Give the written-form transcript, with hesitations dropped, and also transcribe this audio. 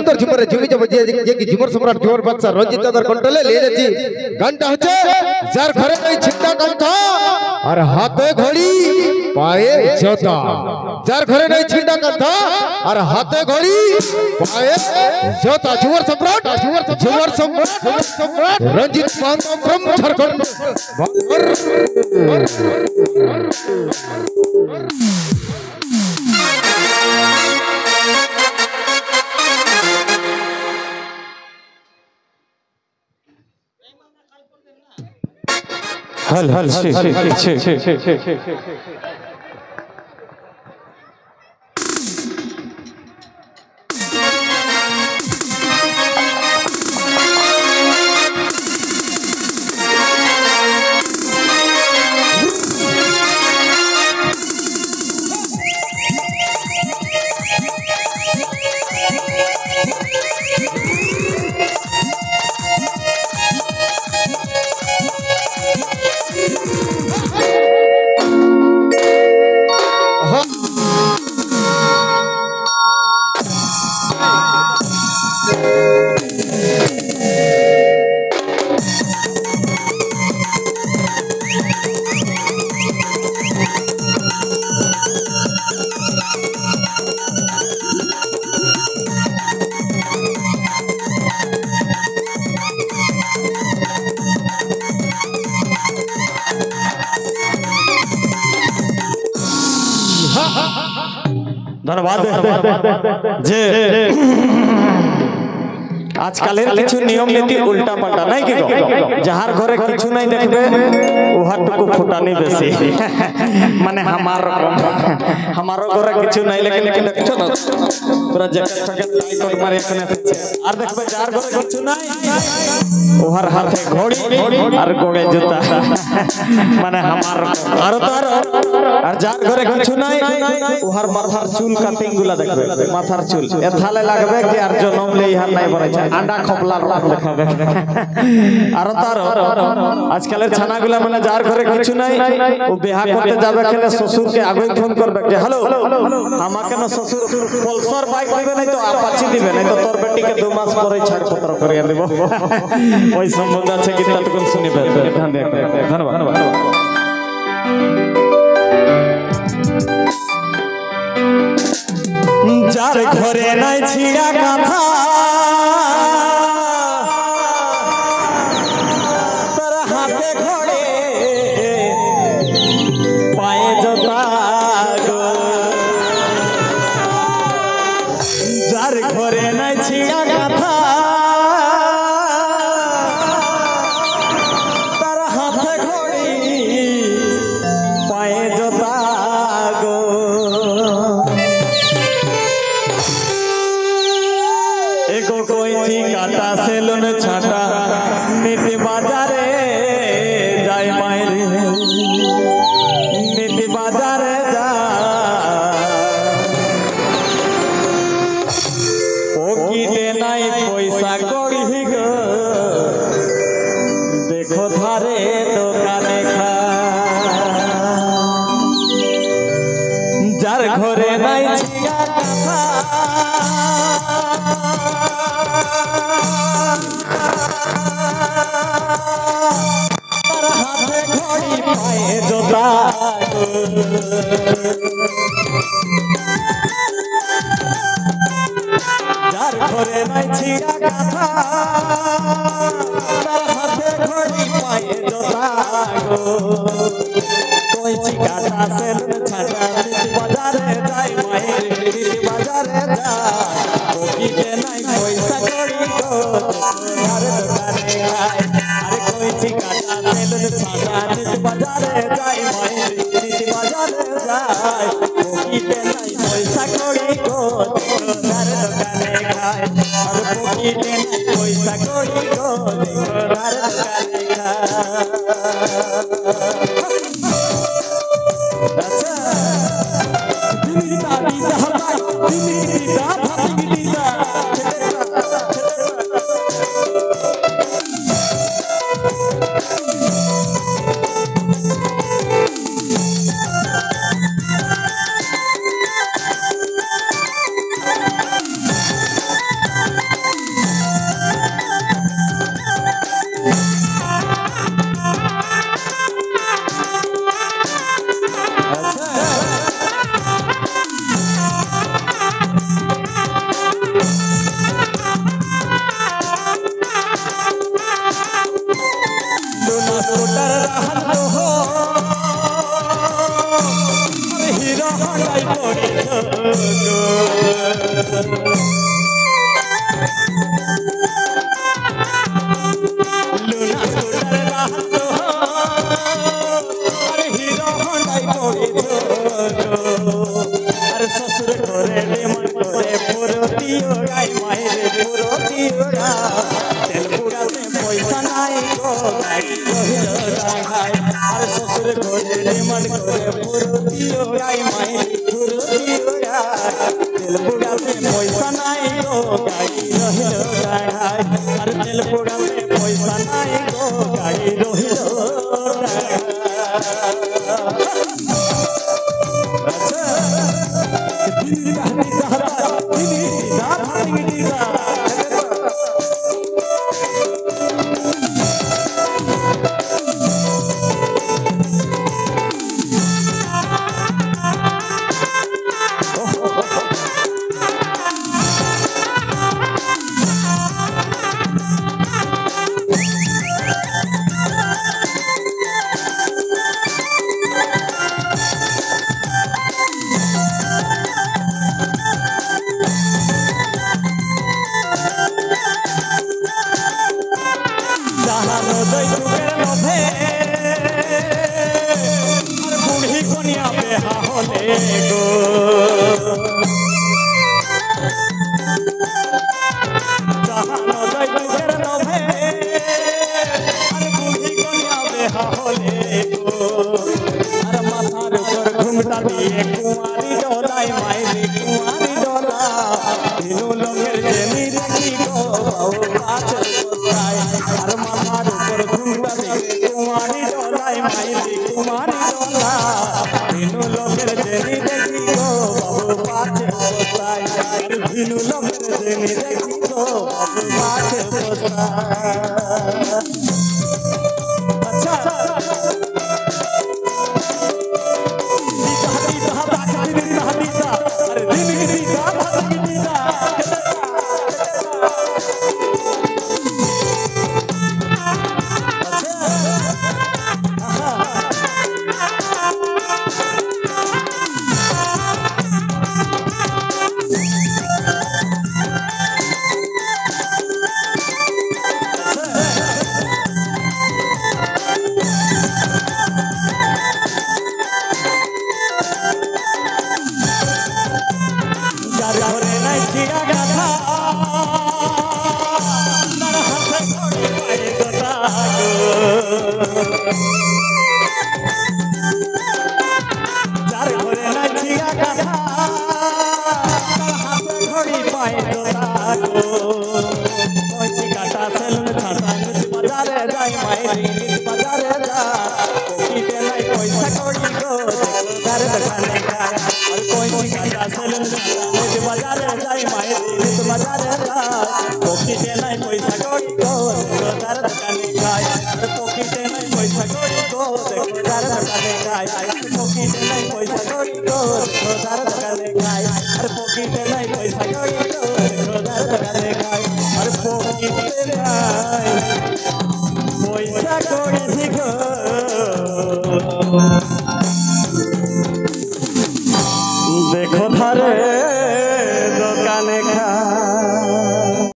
সুন্দর ঝুমরে ঝুমি যাবে যে কি ঝুমর সম্রাট ঝুমর বাদশা রঞ্জিত দাদার কন্ট্রোলে নিয়ে যাচ্ছি গানটা হচ্ছে যার ঘরে নেই ছিটা কাঁথা আর হাতে ঘড়ি পায়ে জোতা যার ঘরে নেই ছিটা কাঁথা আর হাতে ঘড়ি পায়ে জোতা ঝুমর সম্রাট রঞ্জিত from ঝাড়খণ্ড हल हल धन्यवाद जे आजकल किछु नियम नीति उल्टा पल्टा नहीं कि जहार घरे किछु नहीं देखबे ओहार टुकु फुटानी बेसी माने हमारो घरे किछु नहीं लेकिन देखछो ना पूरा जैकेट फैकेट टाइट और मारे कने और देखबे जहार घरे किछु नहीं ओहार हाथे घोड़ी और गोड़े जूता माने हमारो और तार और जार घरे किछु नहीं ओहार माथार चूल कटिंग गुला देखबे माथार चूल एथाले लागबे कि आर जनम ले इहार नहीं बने अंडा खपला देखाबे और तार आजकल छाना गुला माने जार घरे किछु नहीं ओ बियाह करते जाबे खेले ससुर के आगे फोन करबे जे हेलो हमाके न ससुर पल्सर बाइक दिबे नहीं तो अपाची दिबे नहीं तो तोर बेटी के 2 मास परे छाड़ पत्र करिया देबो ओई संबंध আছে कि ततकुन सुनिबे ध्यान दे धन्यवाद जार घरे নাই ছিড়া কাঁথা তোর হাতে ঘড়ে পায়ে জোতা গো যার ঘরে নাই ছিড়া কাঁথা তোর হাতে ঘড়ি পায়ে জোতা গো एको कोई काटा सेलून छाटा नीति बाजारे जाय मायरे नीति बाजारे जा ओ कीटे नाई पैसा कौड़ी गो देखो धारे दোকানে खा जार घरे नाई छिया कथा तार हाथे घड़ी पाए जोता जार घरे নাই ছিড়া কাঁথা तार हाथे घड़ी पाए जोता गो कोई चिकाटा से छाटा बाजारे जाय मायरे बाजारे जा ओ कीटे নাই पैसा कौड़ी गो घर दোকানে आए अरे कोई चिकाटा से छाटा बाजारे जाय मायरे बाजारे जाय ओ कीटे নাই पैसा कौड़ी गो घर दोकाने खाए और ओ कीटे নাই पैसा कौड़ी गो घर दोकाने खाए लूना स्कूटर रहल हो हीरो होंडा पड़ी लूना स्कूटर रहल हो हीरो होंडा पड़ी अरे ससुर घरे मन करे पुरोतियो गाय मायरे पुरोतियो तेल पुराते पैसा नाई गो गाय रहिलो गाय अरे ससुर घरे मन करे पुरोतियो गाय मायरे पुरोतियो तेल पुराते पैसा नाई गो गाय रहिलो गाय अरे तेल पुराते पैसा नाई गो गाय रहिलो बूढ़ी कोनिया बेहा होले गो जहानो दई दुगर नभे अरे बूढ़ी कोनिया बेहा होले गो अरे माथार ऊपर घुमटा दिए कुंवारी डोलाई मायरी कुंवारी डोला तीनों लोगेर जेनी देखी गो बाऊ पाछ पोसाई अरे माथार ऊपर घुमटा दिए कुंवारी डोलाई मायरी कुंवारी डोला तीनों लोगेर जेनी देखी गो बाऊ पाछ पोसाई अरे तीनों लोगेर जेनी देखी गो बाऊ पाछ पोसाई अच्छा देखो थारे दुकाने